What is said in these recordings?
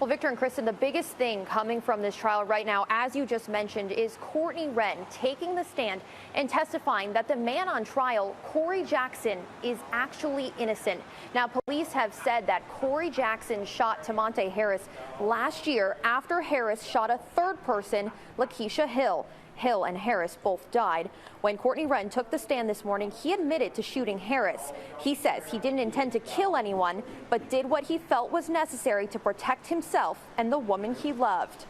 Well, Victor and Kristen, the biggest thing coming from this trial right now, as you just mentioned, is Courtney Wren taking the stand and testifying that the man on trial, Corry Jackson, is actually innocent. Now, police have said that Corry Jackson shot Tamonte Harris last year after Harris shot a third person, Lakeisha Hill. Hill and Harris both died. When Courtney Wren took the stand this morning, he admitted to shooting Harris. He says he didn't intend to kill anyone, but did what he felt was necessary to protect himself and the woman he loved.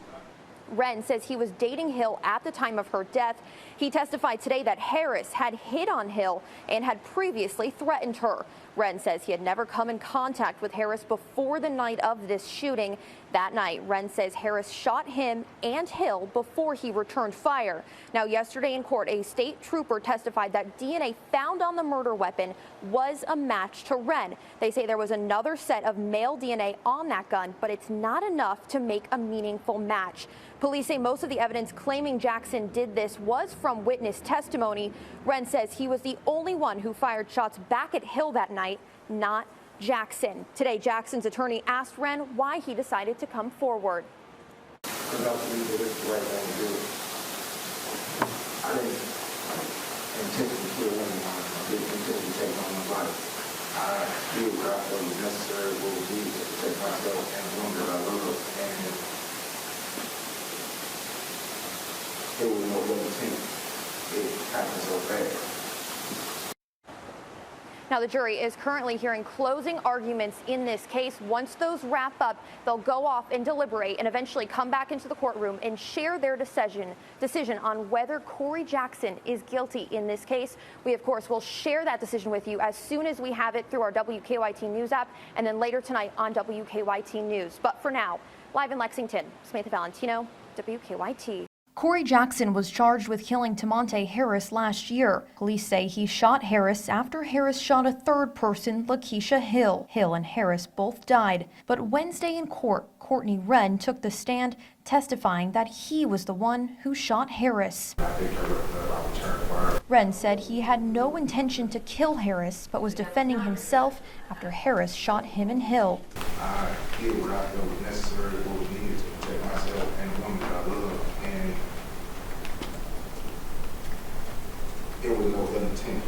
Wren says he was dating Hill at the time of her death. He testified today that Harris had hit on Hill and had previously threatened her. Wren says he had never come in contact with Harris before the night of this shooting. That night, Wren says Harris shot him and Hill before he returned fire. Now, yesterday in court, a state trooper testified that DNA found on the murder weapon was a match to Wren. They say there was another set of male DNA on that gun, but it's not enough to make a meaningful match. Police say most of the evidence claiming Jackson did this was from witness testimony. Wren says he was the only one who fired shots back at Hill that night, not Jackson. Today, Jackson's attorney asked Wren why he decided to come forward. Because I believe that it's the right thing to do. I didn't intentionally kill anyone. I didn't intentionally take on my life. I did what I felt was necessary, what was needed to protect myself and the woman that I love. And it was no ill intent. It happened so fast. Now, the jury is currently hearing closing arguments in this case. Once those wrap up, they'll go off and deliberate and eventually come back into the courtroom and share their decision on whether Corry Jackson is guilty in this case. We, of course, will share that decision with you as soon as we have it through our WKYT News app and then later tonight on WKYT News. But for now, live in Lexington, Samantha Valentino, WKYT. Corry Jackson was charged with killing Tamonte Harris last year. Police say he shot Harris after Harris shot a third person, Lakeisha Hill. Hill and Harris both died. But Wednesday in court, Courtney Wren took the stand, testifying that he was the one who shot Harris. Wren said he had no intention to kill Harris, but was defending himself after Harris shot him and Hill. I did what I felt was necessary, what was needed to protect myself and the woman that I love. And it was no ill intent.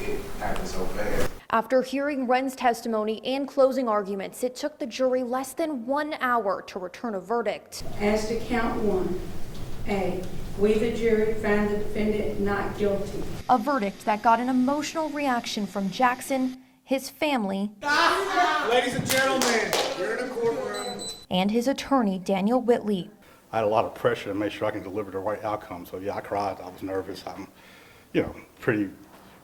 It happened so fast. After hearing Wren's testimony and closing arguments, it took the jury less than 1 hour to return a verdict. As to count one, A, we the jury find the defendant not guilty. A verdict that got an emotional reaction from Jackson, his family, Ladies and gentlemen, you're in the courtroom. And his attorney, Daniel Whitley. I had a lot of pressure to make sure I can deliver the right outcome. So yeah, I cried, I was nervous. I'm, pretty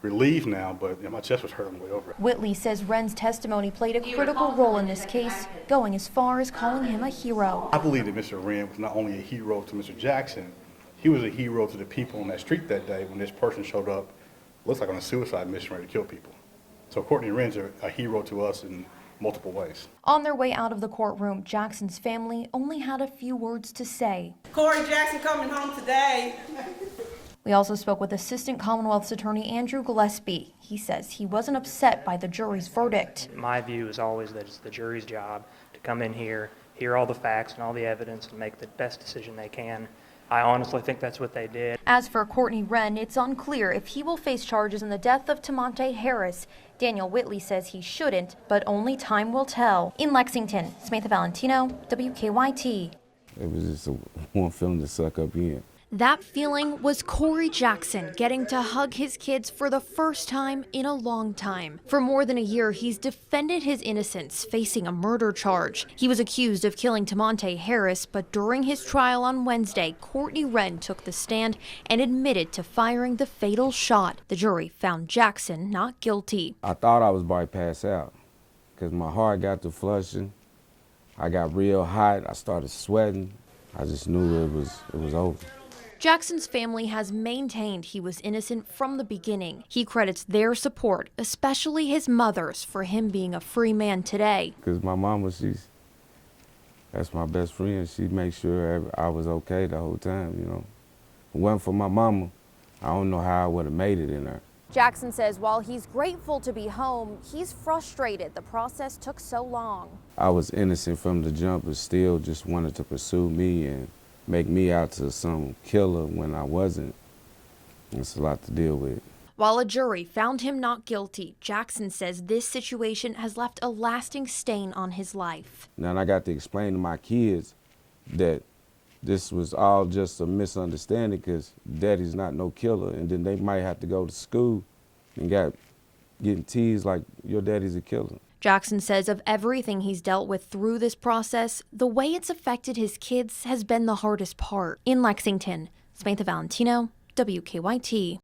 relieved now, but my chest was hurting way over. Whitley says Wren's testimony played a critical role in this case, going as far as calling him a hero. I believe that Mr. Wren was not only a hero to Mr. Jackson, he was a hero to the people on that street that day when this person showed up, looks like on a suicide mission ready to kill people. So Courtney Wren's a hero to us in multiple ways. On their way out of the courtroom, Jackson's family only had a few words to say. Corry Jackson coming home today. We also spoke with Assistant Commonwealth's Attorney Andrew Gillespie. He says he wasn't upset by the jury's verdict. My view is always that it's the jury's job to come in here, hear all the facts and all the evidence, and make the best decision they can. I honestly think that's what they did. As for Courtney Wren, it's unclear if he will face charges in the death of Tamonte Harris. Daniel Whitley says he shouldn't, but only time will tell. In Lexington, Samantha Valentino, WKYT. It was just one feeling to suck up in. That feeling was Corry Jackson getting to hug his kids for the first time in a long time. For more than a year, he's defended his innocence, facing a murder charge. He was accused of killing Tamonte Harris, but during his trial on Wednesday, Courtney Wren took the stand and admitted to firing the fatal shot. The jury found Jackson not guilty. I thought I was about to pass out because my heart got to flushing. I got real hot. I started sweating. I just knew it was over. Jackson's family has maintained he was innocent from the beginning. He credits their support, especially his mother's, for him being a free man today. Because my mama, that's my best friend. She made sure I was okay the whole time, If it wasn't for my mama, I don't know how I would have made it in there. Jackson says while he's grateful to be home, he's frustrated the process took so long. I was innocent from the jump, but still just wanted to pursue me and make me out to some killer when I wasn't. It's a lot to deal with. While a jury found him not guilty, Jackson says this situation has left a lasting stain on his life. Now I got to explain to my kids that this was all just a misunderstanding because daddy's not no killer, and then they might have to go to school and getting teased like your daddy's a killer. Jackson says of everything he's dealt with through this process, the way it's affected his kids has been the hardest part. In Lexington, Samantha Valentino, WKYT.